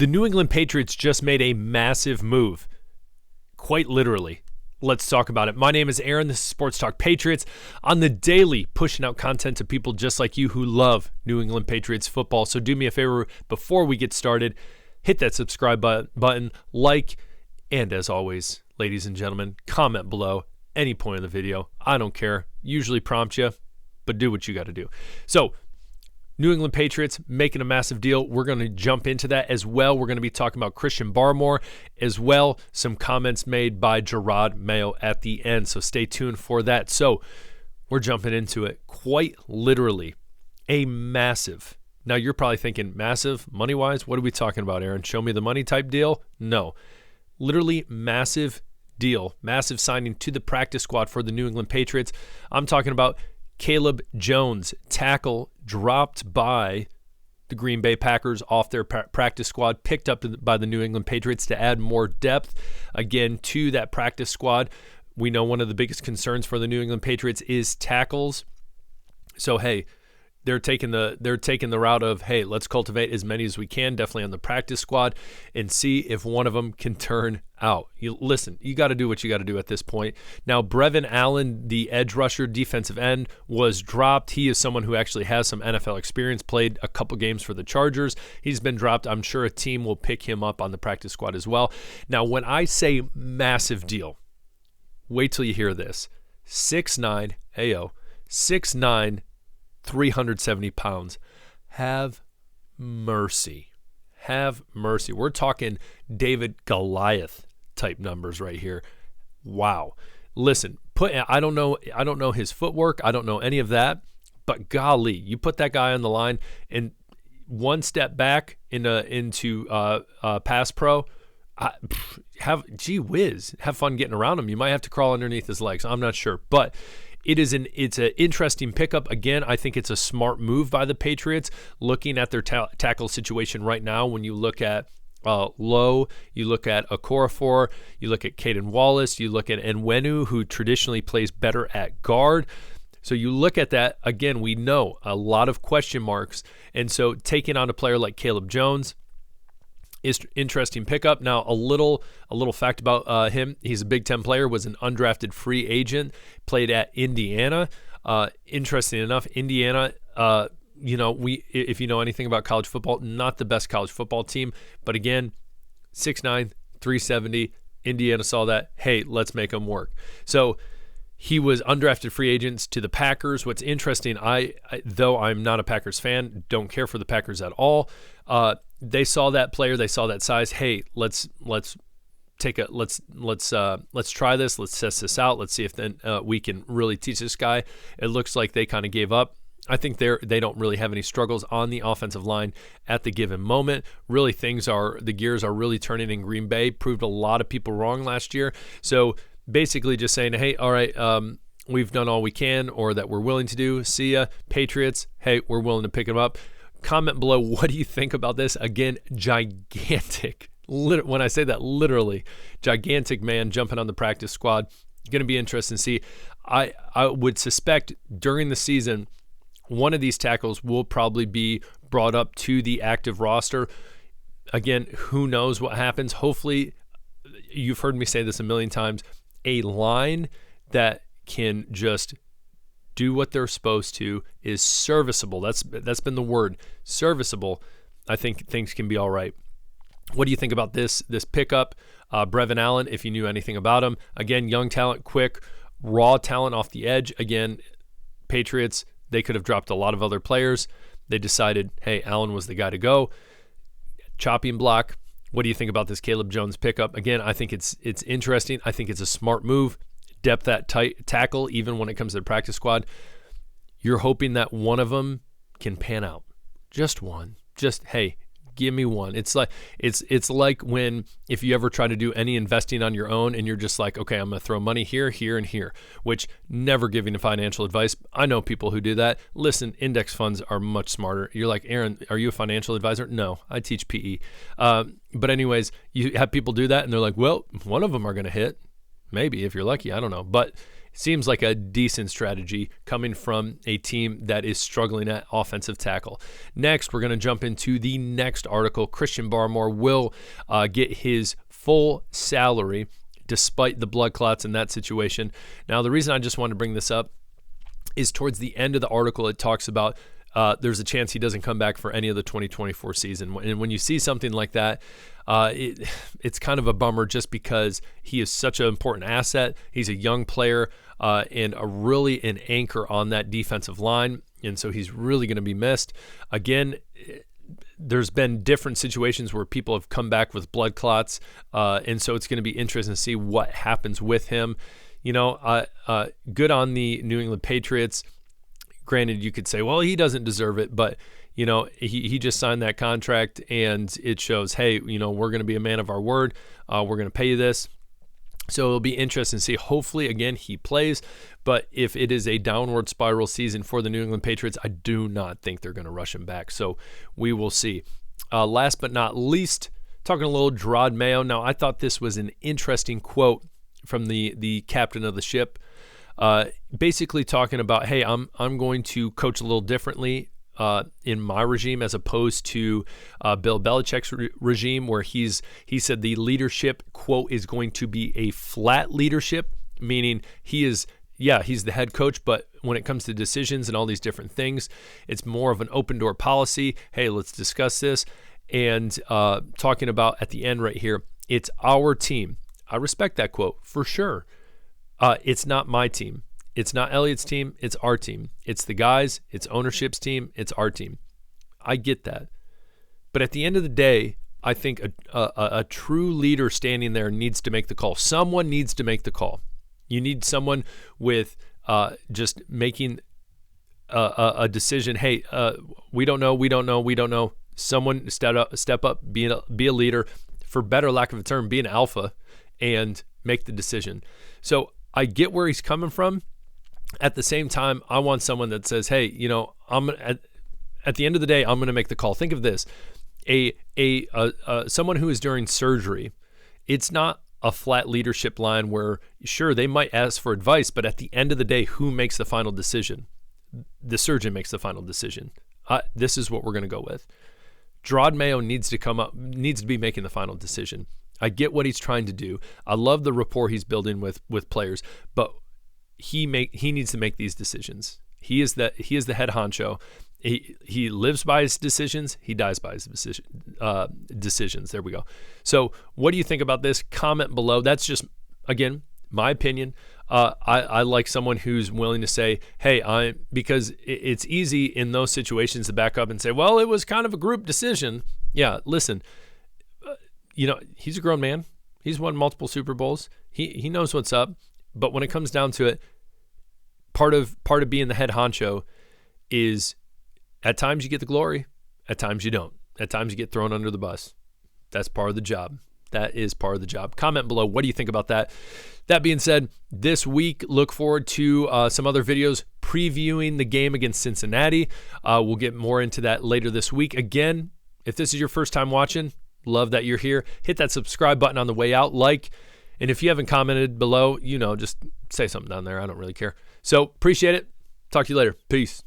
The New England Patriots just made a massive move, quite literally. Let's talk about it. My name is Aaron. This is Sports Talk Patriots. On the daily, pushing out content to people just like you who love New England Patriots football. So do me a favor before we get started, hit that subscribe button, like, and as always, ladies and gentlemen, comment below any point of the video. I don't care. Usually prompt you, but do what you got to do. So, New England Patriots making a massive deal. We're going to jump into that as well. We're going to be talking about Christian Barmore as well. Some comments made by Dro Mayo at the end, so stay tuned for that. So we're jumping into it. Quite literally, a massive. Now you're probably thinking, massive, money-wise? What are we talking about, Aaron? Show me the money type deal? No. Literally massive deal, massive signing to the practice squad for the New England Patriots. I'm talking about Caleb Jones, tackle, dropped by the Green Bay Packers off their practice squad, picked up by the New England Patriots to add more depth, again, to that practice squad. We know one of the biggest concerns for the New England Patriots is tackles. So, hey, they're taking the route of, hey, let's cultivate as many as we can, definitely on the practice squad, and see if one of them can turn out. You got to do what you got to do at this point. Now, Brevin Allen, the edge rusher, defensive end, was dropped. He is someone who actually has some NFL experience, played a couple games for the Chargers. He's been dropped. I'm sure a team will pick him up on the practice squad as well. Now, when I say massive deal, wait till you hear this. 6'9", 6'9", 370 pounds. Have mercy. Have mercy. We're talking David Goliath type numbers right here. Wow. Listen, I don't know his footwork. I don't know any of that. But golly, you put that guy on the line and one step back into pass pro. Gee whiz. Have fun getting around him. You might have to crawl underneath his legs. I'm not sure, but it's an interesting pickup. Again, I think it's a smart move by the Patriots, looking at their tackle situation right now. When you look at Lowe, you look at Okorafor, you look at Caden Wallace, you look at Nwenu, who traditionally plays better at guard. So you look at that, again, we know a lot of question marks. And so taking on a player like Caleb Jones is interesting pickup. Now, a little fact about him: he's a Big Ten player, was an undrafted free agent, played at Indiana. Interesting enough, Indiana, if you know anything about college football, not the best college football team, but again, 6'9", 370. Indiana saw that. Hey, let's make them work. So he was undrafted free agents to the Packers. What's interesting, though I'm not a Packers fan, don't care for the Packers at all. They saw that player, they saw that size. Hey, let's try this. Let's test this out. Let's see if then we can really teach this guy. It looks like they kind of gave up. I think they don't really have any struggles on the offensive line at the given moment. Really, the gears are really turning in Green Bay. Proved a lot of people wrong last year. So basically just saying, hey, all right, we've done all we can or that we're willing to do. See ya, Patriots. Hey, we're willing to pick them up. Comment below, what do you think about this? Again, gigantic. When I say that, literally, gigantic man jumping on the practice squad. Going to be interesting to see. I would suspect during the season, one of these tackles will probably be brought up to the active roster. Again, who knows what happens. Hopefully, you've heard me say this a million times, a line that can just do what they're supposed to is serviceable. That's been the word, serviceable. I think things can be all right. What do you think about this pickup? Brevin Allen, if you knew anything about him. Again, young talent, quick, raw talent off the edge. Again, Patriots, they could have dropped a lot of other players. They decided, hey, Allen was the guy to go. Chopping block. What do you think about this Caleb Jones pickup? Again, I think it's interesting. I think it's a smart move. Depth at tight tackle, even when it comes to the practice squad. You're hoping that one of them can pan out. Just one. Just, hey, give me one. It's like when, if you ever try to do any investing on your own and you're just like, okay, I'm going to throw money here, here, and here, which never giving financial advice. I know people who do that. Listen, index funds are much smarter. You're like, Aaron, are you a financial advisor? No, I teach PE. But anyways, you have people do that and they're like, well, one of them are going to hit. Maybe if you're lucky, I don't know. But Seems like a decent strategy coming from a team that is struggling at offensive tackle. Next, we're going to jump into the next article. Christian Barmore will get his full salary despite the blood clots in that situation. Now, the reason I just wanted to bring this up is towards the end of the article, it talks about there's a chance he doesn't come back for any of the 2024 season. And when you see something like that, it's kind of a bummer just because he is such an important asset. He's a young player and really an anchor on that defensive line. And so he's really going to be missed. Again, there's been different situations where people have come back with blood clots. And so it's going to be interesting to see what happens with him. Good on the New England Patriots. Granted, you could say, well, he doesn't deserve it, but he just signed that contract, and it shows, hey, we're going to be a man of our word. We're going to pay you this. So it'll be interesting to see. Hopefully, again, he plays. But if it is a downward spiral season for the New England Patriots, I do not think they're going to rush him back. So we will see. Last but not least, talking a little Dro Mayo. Now, I thought this was an interesting quote from the captain of the ship. Basically talking about, hey, I'm going to coach a little differently in my regime as opposed to Bill Belichick's regime, where he said the leadership, quote, is going to be a flat leadership, meaning he's the head coach, but when it comes to decisions and all these different things, it's more of an open door policy. Hey, let's discuss this. And talking about at the end right here, it's our team. I respect that quote for sure. It's not my team. It's not Elliott's team. It's our team. It's the guys. It's ownership's team. It's our team. I get that. But at the end of the day, I think a true leader standing there needs to make the call. Someone needs to make the call. You need someone with just making a decision. Hey, we don't know. Someone step up, be a leader, for better lack of a term, be an alpha, and make the decision. So I get where he's coming from. At the same time, I want someone that says, hey, I'm at the end of the day, I'm going to make the call. Think of this. Someone who is during surgery, it's not a flat leadership line where, sure, they might ask for advice, but at the end of the day, who makes the final decision? The surgeon makes the final decision. This is what we're going to go with. Dro Mayo needs to be making the final decision. I get what he's trying to do. I love the rapport he's building with players, but he needs to make these decisions. He is the head honcho. He lives by his decisions. He dies by his decisions. There we go. So what do you think about this? Comment below. That's just, again, my opinion. I like someone who's willing to say, hey, because it's easy in those situations to back up and say, well, it was kind of a group decision. Yeah, listen, he's a grown man. He's won multiple Super Bowls. He knows what's up. But when it comes down to it, part of being the head honcho is at times you get the glory, at times you don't. At times you get thrown under the bus. That's part of the job. That is part of the job. Comment below. What do you think about that? That being said, this week, look forward to some other videos previewing the game against Cincinnati. We'll get more into that later this week. Again, if this is your first time watching, love that you're here. Hit that subscribe button on the way out. And if you haven't commented below, just say something down there. I don't really care. So appreciate it. Talk to you later. Peace.